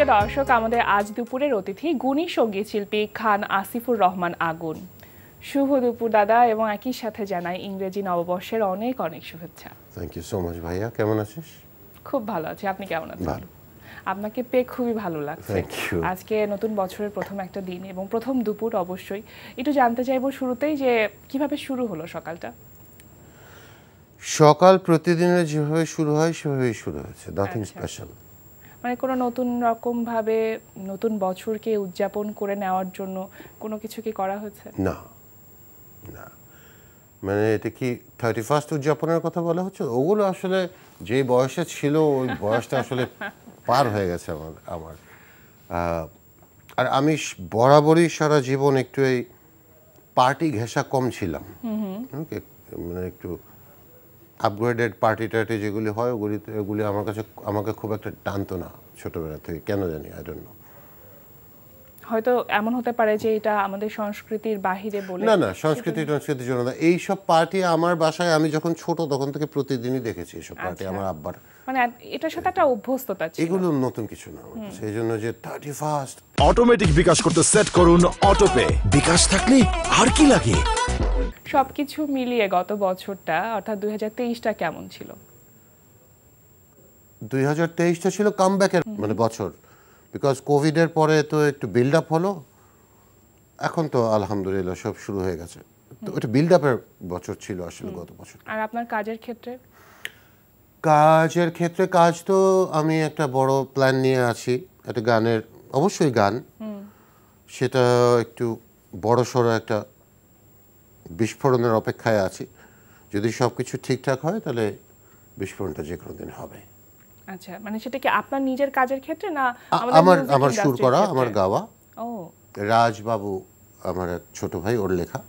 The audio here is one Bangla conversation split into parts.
প্রিয় দর্শক, আমাদের আজ দুপুরের অতিথি গুণী সঙ্গীত শিল্পী খান আসিফুর রহমান আগুন। শুভ দুপুর দাদা, এবং একই সাথে জানাই ইংরেজি নববর্ষের অনেক অনেক শুভেচ্ছা। থ্যাংক ইউ সো মাচ ভাইয়া, কেমন আছিস? খুব ভালো আছি, আপনি কেমন আছেন? ভালো। আপনাকে পেয়ে খুবই ভালো লাগছে। Thank you. আজকে নতুন বছরের প্রথম একটা দিন এবং প্রথম দুপুর, অবশ্যই একটু জানতে চাইবো শুরুতেই যে কিভাবে শুরু হলো সকালটা। সকাল প্রতিদিনের যেভাবে শুরু হয় সেভাবেই শুরু হয়েছে, নাথিং স্পেশাল। মানে কোনো নতুন রকম ভাবে নতুন বছরকে উদযাপন করে নেওয়ার জন্য কোনো কিছু কি করা হয়েছে? না না, মানে এটা কি 31st উদযাপনের কথা বলা হচ্ছে? ওগুলো আসলে যে বয়সে ছিল ওই বয়সটা আসলে পার হয়ে গেছে আমার। আর আমি বরাবরই সারা জীবন একটু এই পার্টি ঘেঁষা কম ছিলাম। ওকে, মানে একটু আপগ্রেডেড পার্টি টার্টি যেগুলি হয় ওগুলি আমাকে খুব একটা টানতো না ছোটবেলা থেকে, কেন জানি, আই ডোন্ট নো। হয়তো এমন হতে পারে যে এটা আমাদের সংস্কৃতির বাহিরে বলে। না, সংস্কৃতির জন্য না। এইসব পার্টি আমার বাসায় আমি যখন ছোট তখন থেকে প্রতিদিনই দেখেছি এইসব পার্টি আমার আব্বার। মানে এটার সাথে একটা অভ্যস্ততা ছিল। এগুলো নতুন কিছু না, সেই জন্য যে 31st অটোমেটিক বিকাশ করতে সেট করুন অটোপে। বিকাশ থাকলে আর কি লাগে। সবকিছু মিলিয়ে গত বছরটা অর্থাৎ 2023টা কেমন ছিল? 2023টা ছিল কামব্যাকের মানে বছর, বিকজ কোভিডের পরে তো একটু বিল্ড আপ হলো, এখন তো আলহামদুলিল্লাহ সব শুরু হয়ে গেছে। তো এটা বিল্ড আপের বছর ছিল আসলে গত বছর। আর আপনার কাজের ক্ষেত্রে? কাজ তো আমি একটা বড় প্ল্যান নিয়ে আছি, একটা গানের, অবশ্যই গান, সেটা একটু বড় সড়ো একটা বিস্ফোরণের অপেক্ষায় আছি। যদি সব কিছু ঠিকঠাক হয় তাহলে বিস্ফোরণটা যে কোনো দিন হবে। আচ্ছা, মানে সেটা কি আপনার নিজের কাজের ক্ষেত্রে না আমার সুর করা, আমার গাওয়া। ও, রাজবাবু আমার এক ছোট ভাই, ওর লেখা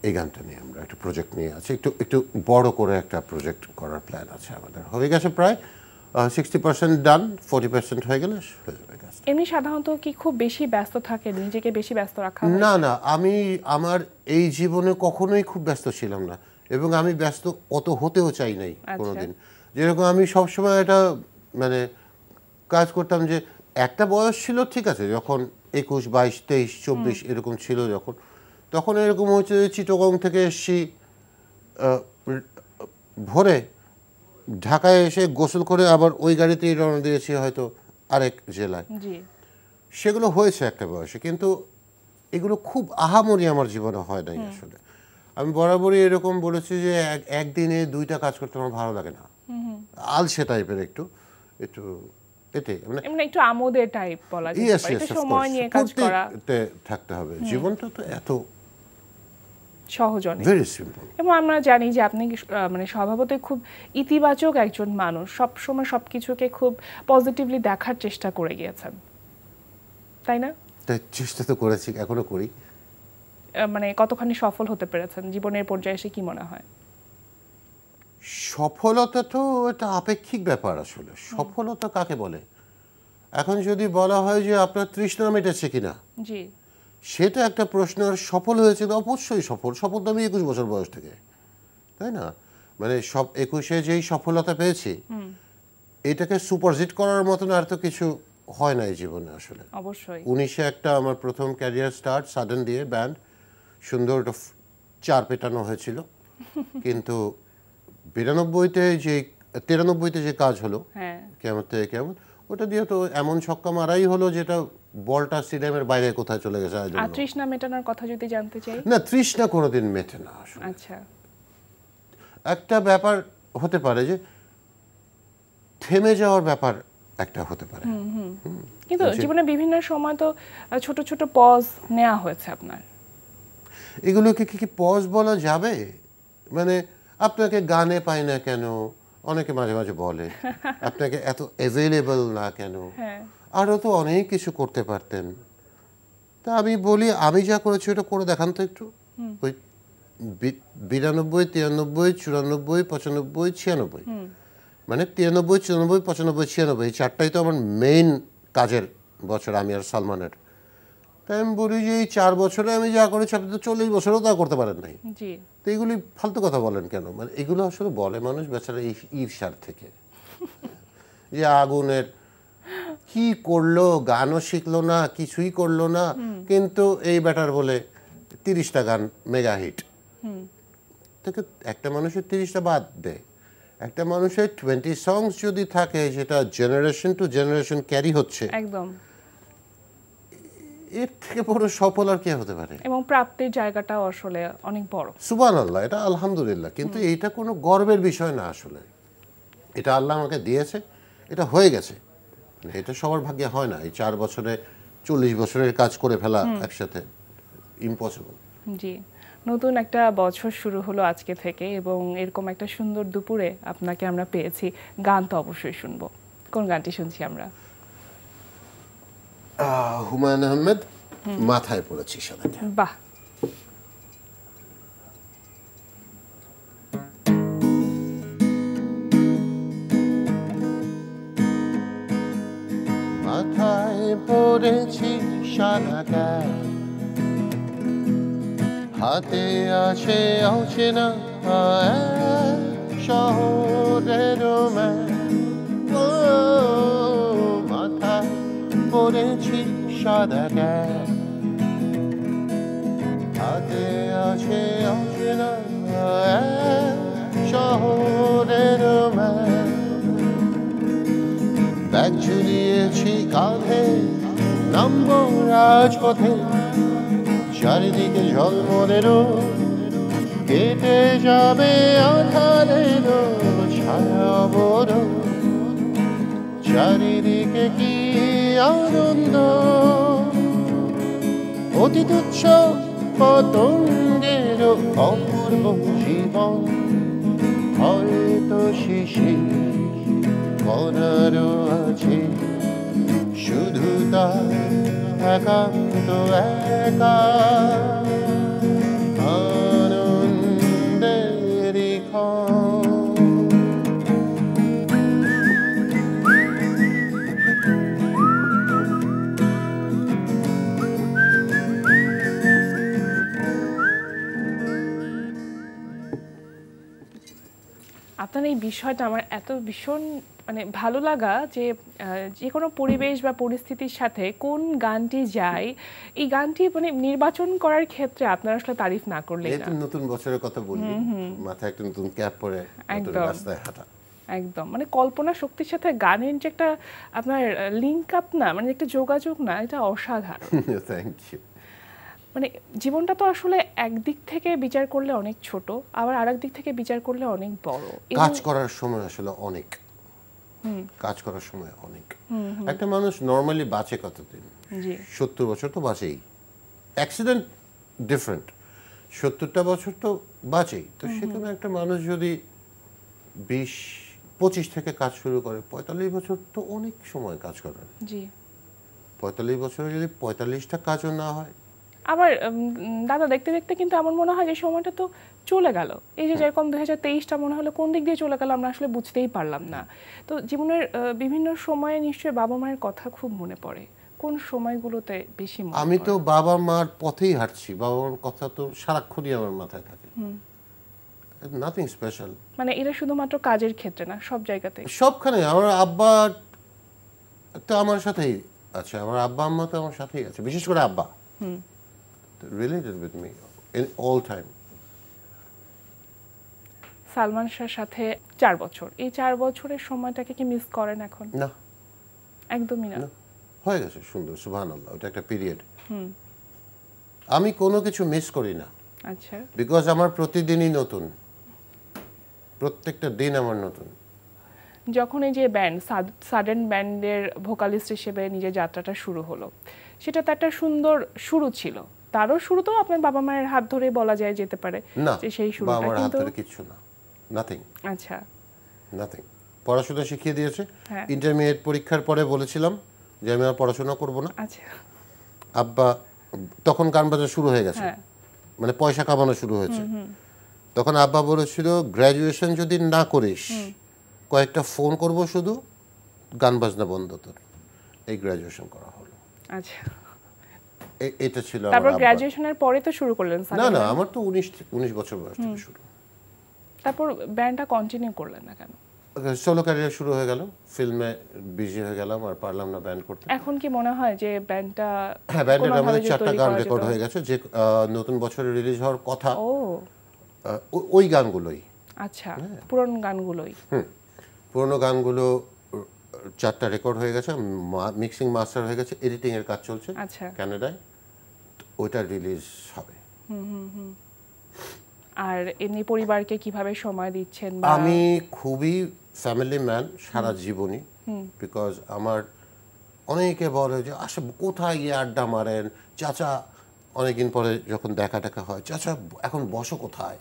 এই গানটা নিয়ে আমরা একটা প্রজেক্ট নিয়ে আছি, একটু বড় করে একটা প্রজেক্ট করার প্ল্যান আছে আমাদের। হয়ে গেছে প্রায় 60% ডান, 40% হয়ে গেলে হয়ে যাবে কাজ। এমনি সাধারণত কি খুব বেশি ব্যস্ত থাকে, নিজেকে বেশি ব্যস্ত রাখা? না, আমি আমার এই জীবনে কখনোই খুব ব্যস্ত ছিলাম না, এবং আমি ব্যস্ত অত হতেও চাই নাই কোনোদিন। যেরকম আমি সবসময় এটা মানে কাজ করতাম যে একটা বয়স ছিল, ঠিক আছে, যখন 21, 22, 23, 24 এরকম ছিল, তখন এরকম হচ্ছে যে চিটাগং থেকে এসছি ভোরে, ঢাকায় এসে গোসল করে আবার ওই গাড়িতেই রওনা দিয়েছি হয়তো আরেক জেলায়। সেগুলো হয়েছে একটা বয়সে, কিন্তু এগুলো খুব আহামরি আমার জীবনে হয় নাই আসলে। আমি বরাবরই এরকম বলেছি যে একদিনে 2টা কাজ করতে আমার ভালো লাগে না, আলসে টাইপের একটু এটাই, মানে একটু আমোদের টাইপ বলা যায়, এটা সময় নিয়ে কাজ করা থাকতে হবে। জীবনটা তো এত সহজ নয়, ভেরি সিম্পল। এবং আমরা জানি যে আপনি মানে স্বভাবতই খুব ইতিবাচক একজন মানুষ, সব সময় সবকিছুকে খুব পজিটিভলি দেখার চেষ্টা করে গিয়েছেন, তাই না? তাই চেষ্টা তো করেছি, এখনো করি। মানে কতখানি সফল হতে পেরেছেন জীবনের পর্যায়ে এসে, কি মনে হয়? সফলতা তো এটা আপেক্ষিক ব্যাপার আসলে। সফলতা কাকে বলে? এখন যদি বলা হয় যে আপনার তৃষ্ণা মেটেছে কিনা, জি, সেটা একটা প্রশ্ন। আর সফল হয়েছে, অবশ্যই সফল তো আমি 21 বছর বয়স থেকে, তাই না? মানে সব 21-এ যেই সফলতা পেয়েছি, এটাকে সুপারহিট করার মতন আর তো কিছু হয় না এই জীবনে আসলে। অবশ্যই 19-এ একটা আমার প্রথম ক্যারিয়ার স্টার্ট, সাডেন দিয়ে ব্যান্ড, সুন্দর একটা 4 পেটানো হয়েছিল। কিন্তু 93-তে যে কাজ হলো, কেমন থেকে কেমন, ওটা দিয়ে তো এমন ছক্কা মারাই হলো যেটা বলটা স্টেডিয়ামের বাইরে কোথায় চলে গেছে। আর তৃষ্ণা মেটানোর কথা যদি জানতে চাই? না, তৃষ্ণা কোনোদিন মেটে না আসলে। আচ্ছা, একটা ব্যাপার হতে পারে যে থেমে যাওয়ার ব্যাপার একটা হতে পারে, কিন্তু জীবনে বিভিন্ন সময় তো ছোট ছোট পজ নেওয়া হয়েছে আপনার। এগুলোকে কি পজ বলা যাবে? মানে আপনাকে গানে পাই না কেন, অনেকে মাঝে মাঝে বলে, আপনাকে এত অ্যাভেলেবল না কেন, আরও তো অনেক কিছু করতে পারতেন। তা আমি বলি, আমি যা করেছি ওটা করে দেখান তো একটু। ওই 92, 93, 94, 95, 96, মানে 93, 94, 95, 96 এই 4টাই তো আমার মেইন কাজের বছর, আমি আর সালমানের। তাই আমি বলি যে এই 4 বছরে আমি যা করেছি আপনি তো 40 বছরেও তা করতে পারেন নাই। তো এগুলি ফালতু কথা বলেন কেন? মানে এগুলো আসলে বলে মানুষ বেচারা ঈর্ষার থেকে, যে আগুনের কি কি করলো, গানও শিখলো না, কিছুই করলো না, কিন্তু এই ব্যাটার বলে 30টা গান মেগা হিট। থেকে একটা মানুষের 30টা বাদ দেয়, একটা মানুষের 20 songs যদি থাকে যেটা জেনারেশন টু জেনারেশন ক্যারি হচ্ছে, একদম, এর থেকে বড় সফল আর কে হতে পারে? এবং প্রাপ্তির জায়গাটাও আসলে অনেক বড়। সুবহানাল্লাহ, এটা আলহামদুলিল্লাহ, কিন্তু এইটা কোনো গর্বের বিষয় না আসলে। এটা আল্লাহ আমাকে দিয়েছে, এটা হয়ে গেছে, এটা সবার ভাগ্যে হয় না। এই 4 বছরে 40 বছরের কাজ করে ফেলা একসাথে ইম্পসিবল। জি, নতুন একটা বছর শুরু হলো আজকে থেকে, এবং এরকম একটা সুন্দর দুপুরে আপনাকে আমরা পেয়েছি। গান তো অবশ্যই শুনবো, কোন গানটি শুনছি আমরা? হুমায়ুন আহমেদ, মাথায় পড়েছি সাদা। বাহ, মাথায় পড়েছি সাদা ক্যাপ, হাতে আছে অচেনা শহরের ম্যাপ। ও, মাথায় পড়েছি সাদা ক্যাপ, হাতে আছে অচেনা শহরের ম্যাপ। ব্যাগ ঝুলিয়েছি কাঁধে, নামবো রাজপথে, চারিদিকে ঝলমলেরও কেটে যাবে আধারেরও ছায়া বড়, চারিদিকে কি আনন্দ, অতি তুচ্ছ পতঙ্গের অপূর্ব জীবন, হয়তো শিশির করারও আছে শুধু তার একান্ত একা আনন্দেরই ক্ষণ। আপনার এই বিষয়টা আমার এত ভীষণ মানে ভালো লাগা যে যে কোনো পরিবেশ বা পরিস্থিতির সাথে কোন গানটি যায়, এই গানটি মানে নির্বাচন করার ক্ষেত্রে আপনার আসলে তারিফ না করলেই না। নতুন বছরের কথা বললি, মাথায় একটা নতুন ক্যাপ পরে নতুন একদম। রাস্তায় হাঁটা, একদম মানে কল্পনা শক্তির সাথে গানের যে একটা আপনার লিঙ্ক আপ না, মানে একটা যোগাযোগ না, এটা অসাধারণ। Thank you. মানে জীবনটা তো আসলে একদিক থেকে বিচার করলে অনেক ছোট, আবার আরেক দিক থেকে বিচার করলে অনেক বড়। কাজ করার সময় আসলে অনেক, কাজ করার সময় অনেক। একটা মানুষ নর্মালি বাঁচে কতদিন? জি, 70 বছর তো বাঁচেই, অ্যাক্সিডেন্ট ডিফারেন্ট, 70টা বছর তো বাঁচেই। তো সেখানে একটা মানুষ যদি 20-25 থেকে কাজ শুরু করে, 45 বছর তো অনেক সময় কাজ করে। জি। 45 বছরে যদি 45টা কাজও না হয়, আবার দাদা দেখতে দেখতে কিন্তু আমার মনে হয় যে সময়টা তো চলে গেল। এই যে যেরকম 2023টা মনে হলো কোন দিক দিয়ে চলে গেল আমরা আসলে বুঝতেই পারলাম না। তো জীবনের বিভিন্ন সময়ে নিশ্চয়ই বাবা মায়ের কথা খুব মনে পড়ে, কোন সময়গুলোতে বেশি মনে আমি তো পড়ে? বাবা মার পথেই হাঁটছি, বাবা মার কথা তো সারাক্ষণই আমার মাথায় থাকে। Nothing special. মানে এটা শুধুমাত্র কাজের ক্ষেত্রে না, সব জায়গাতে। সবখানে আমার আব্বা তো আমার সাথেই আছে, আমার আব্বা আম্মা তো আমার সাথেই আছে, বিশেষ করে আব্বা related with me in all time. Salman শাহর সাথে 4 বছর, এই 4 বছরের সময়টাকে কি মিস করেন এখন? না, একদমই না। হয়ে গেছে সুন্দর, সুবহানাল্লাহ, ওটা একটা পিরিয়ড। আমি কোনো কিছু মিস করি না, আচ্ছা, বিকজ আমার প্রতিদিনই নতুন, প্রত্যেকটা দিন আমার নতুন। যখন এই যে ব্যান্ড সাডেন ব্যান্ডের ভোকালিস্ট হিসেবে নিজের যাত্রাটা শুরু হলো, সেটা তো একটা সুন্দর শুরু ছিল। তারও শুরু তো আপনার বাবা মায়ের হাত ধরে বলা যায় যেতে পারে না, যে সেই বা শুরুটা, আমার হাত কিন্তু ধরে কিচ্ছু না, নাথিং, আচ্ছা, নাথিং। পড়াশোনা শিখিয়ে দিয়েছে। হ্যাঁ। ইন্টারমিডিয়েট পরীক্ষার পরে বলেছিলাম যে আমি আর পড়াশোনা করব না। আচ্ছা, আব্বা তখন গান বাজা শুরু হয়ে গেছে, হ্যাঁ, মানে পয়সা কামানো শুরু হয়েছে। তখন আব্বা বলেছিল গ্র্যাজুয়েশন যদি না করিস, কয়েকটা ফোন করব শুধু, গান বাজনা বন্ধ তোর। এই গ্র্যাজুয়েশন করা হলো। আচ্ছা। এটা ছিল আমার তারপর আব্বার। গ্র্যাজুয়েশনের পরে তো শুরু করলেন না সাডেন না, ব্যান্ড। আমার তো 19 বছর বয়স থেকে শুরু। তারপর ব্যান্ডটা কন্টিনিউ করলেন না কেন? সোলো ক্যারিয়ার শুরু হয়ে গেল, ফিল্মে বিজি হয়ে গেলাম, আর পারলাম না ব্যান্ড করতে। এখন কি মনে হয় যে ব্যান্ডটা হ্যাঁ, ব্যান্ডের কোনোভাবে আমাদের যে 4টা তৈরি গান করা রেকর্ড যেত? হয়ে গেছে, যে নতুন বছরে রিলিজ হওয়ার কথা ও ওই গানগুলোই। আচ্ছা, পুরনো গানগুলোই। পুরোনো গানগুলো 4টা রেকর্ড হয়ে গেছে, মিক্সিং মাস্টার হয়ে গেছে, এডিটিং এর কাজ চলছে আচ্ছা। কানাডায়, ওইটা রিলিজ হবে। আর এমনি পরিবারকে কিভাবে সময় দিচ্ছেন? বা আমি খুবই ফ্যামিলি ম্যান সারা জীবনই, বিকজ আমার অনেকে বলে যে আসে কোথায় গিয়ে আড্ডা মারেন চাচা, অনেকদিন পরে যখন দেখা টাকা হয়, চাচা এখন বসো কোথায়?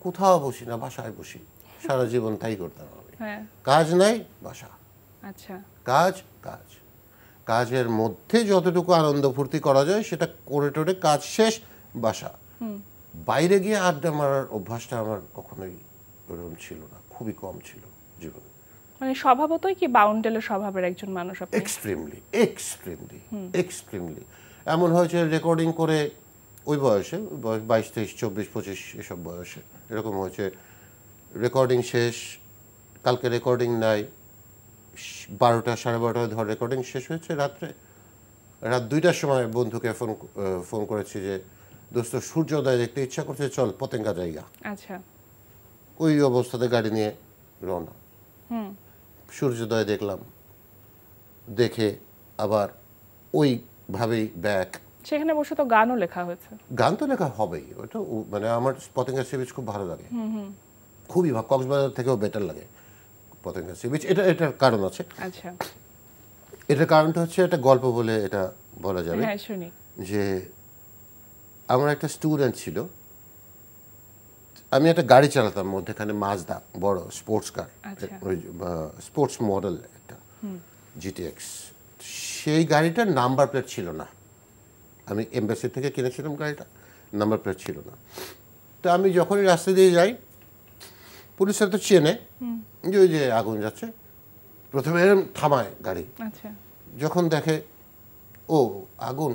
কোথাও বসি না, বাসায় বসি, সারা জীবন তাই করতাম আমি। হ্যাঁ, কাজ নাই, বাসা, আচ্ছা। কাজ কাজ, কাজের মধ্যে যতটুকু আনন্দ ফুর্তি করা যায় সেটা করে টোরে, কাজ শেষ, বাসা। বাইরে গিয়ে আড্ডা মারার অভ্যাসটা আমার কখনোই ওরকম ছিল না, খুবই কম ছিল জীবনে। মানে স্বভাবতই কি বাউন্ডেলের স্বভাবের একজন মানুষ আপনি? Extremely extremely extremely. এমন হয়েছে রেকর্ডিং করে ওই বয়সে, 22, 23, 24, 25 এসব বয়সে এরকম হয়েছে, রেকর্ডিং শেষ, কালকে রেকর্ডিং নাই, 12টা 12:30 ধর রেকর্ডিং শেষ হয়েছে, রাত 2টার সময় বন্ধুকে ফোন করেছি যে দোস্ত সূর্যোদয় দেখতে ইচ্ছা করছে, চল পতেঙ্গা জায়গা। আচ্ছা। ওই অবস্থাতে গাড়ি নিয়ে রওনা, সূর্যোদয় দেখলাম, দেখে আবার ওইভাবেই ব্যাক। সেখানে বসে তো গানও লেখা হয়েছে। গান তো লেখা হবেই, ওটা মানে আমার পতেঙ্গা সি বিচ খুব ভালো লাগে, খুবই ভালো, কক্সবাজার থেকেও বেটার লাগে পতেঙ্গা সি বিচ। এটার কারণ আছে। আচ্ছা, এটার কারণটা হচ্ছে একটা গল্প বলে এটা বলা যাবে। হ্যাঁ শুনি। যে আমার একটা স্টুডেন্ট ছিল, আমি একটা গাড়ি চালাতাম মধ্যেখানে, মাজদা বড় স্পোর্টস কার, আচ্ছা। ওই স্পোর্টস মডেল একটা জিটিএক্স। সেই গাড়িটার নাম্বার প্লেট ছিল না, আমি এমবাসি থেকে কিনেছিলাম গাড়িটা, নাম্বার প্লেট ছিল না। তো আমি যখনই রাস্তা দিয়ে যাই, পুলিশরা তো চেনে যে ওই যে আগুন যাচ্ছে, প্রথমে এরকম থামায় গাড়ি, আচ্ছা। যখন দেখে ও আগুন,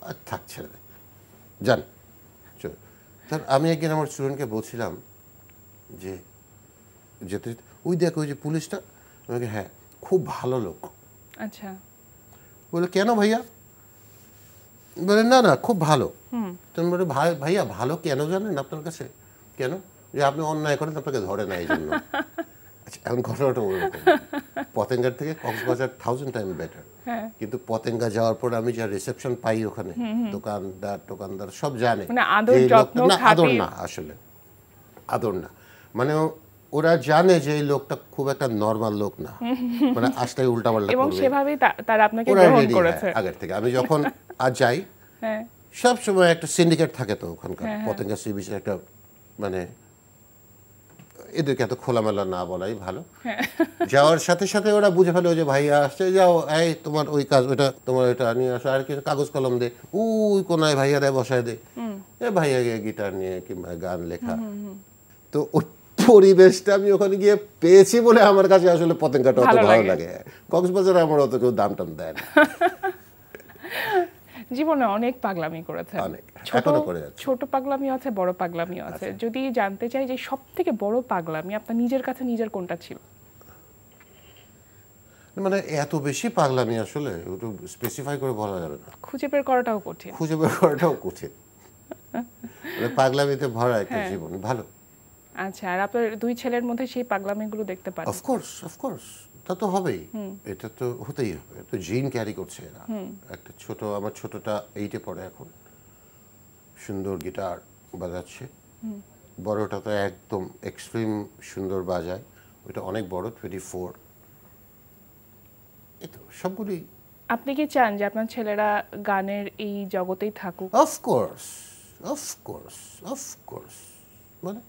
আর থাক ছেড়ে দেয়, যান চল। তার আমি একদিন আমার স্টুডেন্টকে বলছিলাম যে যেতে, ওই দেখ ওই যে পুলিশটা, আমাকে হ্যাঁ খুব ভালো লোক। আচ্ছা। বলে কেন ভাইয়া? বলে না না খুব ভালো। তখন বলে ভাইয়া ভালো কেন জানেন আপনার কাছে? কেন? যে আপনি অন্যায় করেন, আপনাকে ধরে না এই জন্য। আচ্ছা, এখন ঘটনাটা ওরকম, পতেঙ্গার থেকে কক্সবাজার 1000 টাইম বেটার, কিন্তু পতেঙ্গা যাওয়ার পর আমি যা রিসেপশন পাই ওখানে, দোকানদার সব জানে, মানে আদর যত্ন না আদর না, আসলে আদর না, মানে ওরা জানে যে এই লোকটা খুব একটা নরমাল লোক না, মানে আসলেই উল্টাপাল্টা এবং করবে, সেভাবেই তারা আপনাকে ওরা গ্রহণ রেডি করেছে। আগের থেকে। আমি যখন আজ যাই, হ্যাঁ, সব সময় একটা সিন্ডিকেট থাকে তো ওখানকার, পতেঙ্গা সি বিচের একটা, মানে এদেরকে এত খোলামেলা না বলাই ভালো। যাওয়ার সাথে সাথে ওরা বুঝে ফেলে যে ভাইয়া আসছে, যাও এই তোমার ওই কাজ, ওটা তোমার এটা নিয়ে আসো, আর কিছু কাগজ কলম দে, ওই কোনায় ভাইয়া দেয় বসায় দে, এ ভাইয়া গিয়ে গিটার নিয়ে কিংবা গান লেখা। তো ওই পরিবেশটা আমি ওখানে গিয়ে পেয়েছি বলে আমার কাছে আসলে পতেঙ্গাটা অত ভালো লাগে। কক্সবাজারে আমার অত কেউ দাম টাম দেয় না। জীবনে অনেক পাগলামি করেছেন, অনেক, এখনো করে যাচ্ছি। ছোট পাগলামিও আছে, বড় পাগলামিও আছে। যদি জানতে চাই যে সব থেকে বড় পাগলামি আপনার নিজের কাছে নিজের কোনটা ছিল? মানে এত বেশি পাগলামি আসলে একটু স্পেসিফাই করে বলা যাবে না, খুঁজে বের করাটাও কঠিন। খুঁজে বের করাটাও কঠিন, মানে পাগলামিতে ভরা একটা জীবন। ভালো। আচ্ছা, আর আপনার দুই ছেলের মধ্যে সেই পাগলামিগুলো দেখতে পারেন? অফকোর্স তা তো হবেই, এটা তো হতেই হবে, তো জিন ক্যারি করছে এরা। একটা আমার ছোটটা 8-এ পড়ে এখন, সুন্দর গিটার বাজাচ্ছে, বড়টা তো একদম এক্সট্রিম সুন্দর বাজায়, ওইটা অনেক বড়, 24। এই তো সবগুলি। আপনি কি চান যে আপনার ছেলেরা গানের এই জগতেই থাকুক? অফকোর্স, মানে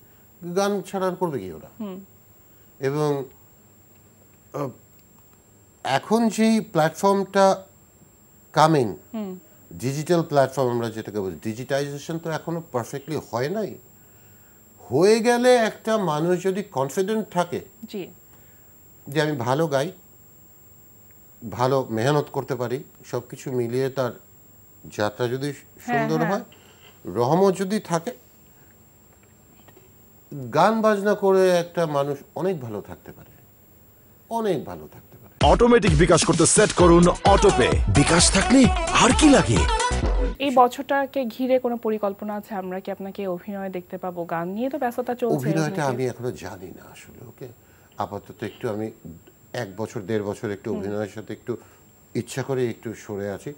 গান ছাড়া আর করবে কি ওরা? এবং এখন যেই প্ল্যাটফর্মটা কামিং, ডিজিটাল প্ল্যাটফর্ম আমরা যেটাকে বলি, ডিজিটাইজেশন তো এখনো পারফেক্টলি হয় নাই। হয়ে গেলে একটা মানুষ যদি কনফিডেন্ট থাকে জি, যে আমি ভালো গাই, ভালো মেহনত করতে পারি, সব কিছু মিলিয়ে তার যাত্রা যদি সুন্দর হয়, রহমত যদি থাকে, গান বাজনা করে একটা মানুষ অনেক ভালো থাকতে পারে। অনেক ভালো থাকতে পারে। অটোমেটিক বিকাশ করতে সেট করুন অটোপে। বিকাশ থাকলে আর কি লাগে। এই বছরটাকে ঘিরে কোনো পরিকল্পনা আছে? আমরা কি আপনাকে অভিনয় দেখতে পাবো? গান নিয়ে তো ব্যস্ততা চলছে। অভিনয়টা আমি এখনো জানি না আসলে। ওকে, আপাতত একটু আমি 1 বছর 1.5 বছর একটু অভিনয়ের সাথে একটু ইচ্ছা করে একটু সরে আছি,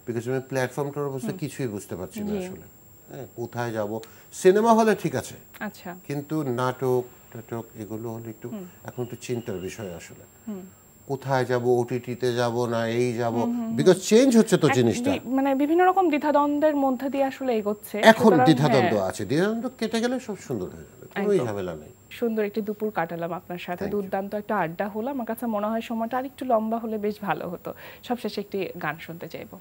বিকজ আমি প্ল্যাটফর্মটার অবস্থা কিছুই বুঝতে পারছি না আসলে। হ্যাঁ, কোথায় যাব? সিনেমা হলে ঠিক আছে, আচ্ছা, কিন্তু নাটক টাটক এগুলো হলে একটু এখন একটু চিন্তার বিষয় আসলে। কোথায় যাব? ওটিটিতে যাব না এই যাব, বিকজ চেঞ্জ হচ্ছে তো জিনিসটা। মানে বিভিন্ন রকম দ্বিধাদ্বন্দ্বের মধ্যে দিয়ে আসলে এগোচ্ছে। এখন দ্বিধাদ্বন্দ্ব আছে, দ্বিধাদ্বন্দ্ব কেটে গেলে সব সুন্দর হয়ে যাবে, কোনো ঝামেলা নেই। সুন্দর একটি দুপুর কাটালাম আপনার সাথে, দুর্দান্ত একটা আড্ডা হলো। আমার কাছে মনে হয় সময়টা আরেকটু লম্বা হলে বেশ ভালো হতো। সবশেষে একটি গান শুনতে চাইবো।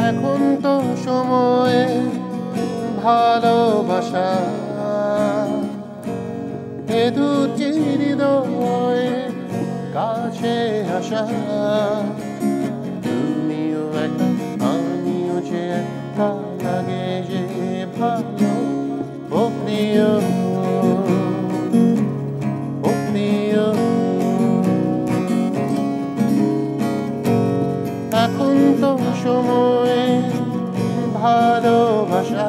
এখন তো সময়ে ভালোবাসা এ দুটি হৃদয়ে কাছে আসা, তুমিও একা আমিও যে একা, লাগে যে ভালো। ও প্রিয়, ও প্রিয়, এখন তো সময়ে ভালোবাসা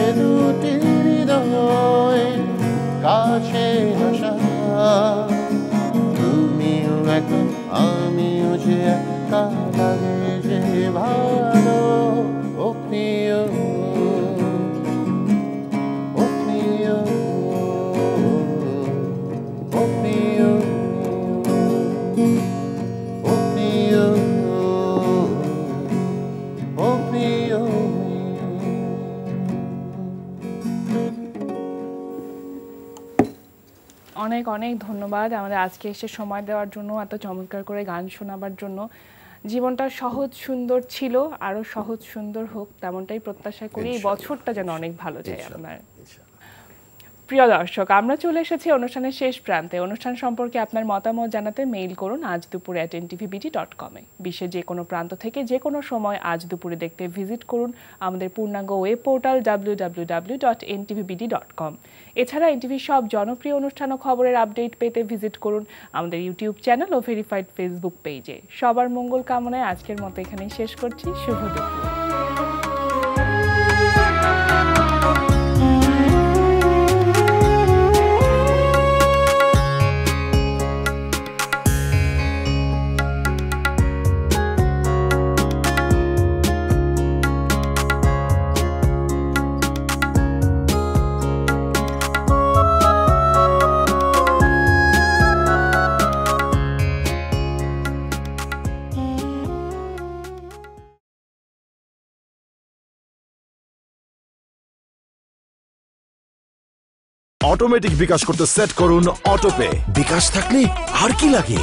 এ দুটি হৃদয়ে কাছে আসা, তুমিও একা আমিও যে একা, লাগে যে ভালো। ও প্রিয়, ও প্রিয়, ও প্রিয়, ও প্রিয়, ও প্রিয়। অনেক অনেক ধন্যবাদ আমাদের আজকে এসে সময় দেওয়ার জন্য, এত চমৎকার করে গান শোনাবার জন্য। জীবনটা সহজ সুন্দর ছিল, আরো সহজ সুন্দর হোক তেমনটাই প্রত্যাশা করি। এই বছরটা যেন অনেক ভালো যায় আপনার। প্রিয় দর্শক, আমরা চলে এসেছি অনুষ্ঠানের শেষ প্রান্তে। অনুষ্ঠান সম্পর্কে আপনার মতামত জানাতে মেইল করুন আজ দুপুরে @ntvbt.com-এ। বিশ্বের যে কোনো প্রান্ত থেকে যে কোনো সময় আজ দুপুরে দেখতে ভিজিট করুন আমাদের পূর্ণাঙ্গ ওয়েব পোর্টাল www.ntvbt.com। এছাড়া এনটিভির সব জনপ্রিয় অনুষ্ঠান ও খবরের আপডেট পেতে ভিজিট করুন আমাদের ইউটিউব চ্যানেল ও ভেরিফাইড ফেসবুক পেজে। সবার মঙ্গল কামনায় আজকের মতো এখানেই শেষ করছি। শুভ দুপুর। অটোমেটিক বিকাশ করতে সেট করুন অটোপে। বিকাশ থাকলে আর কি লাগে।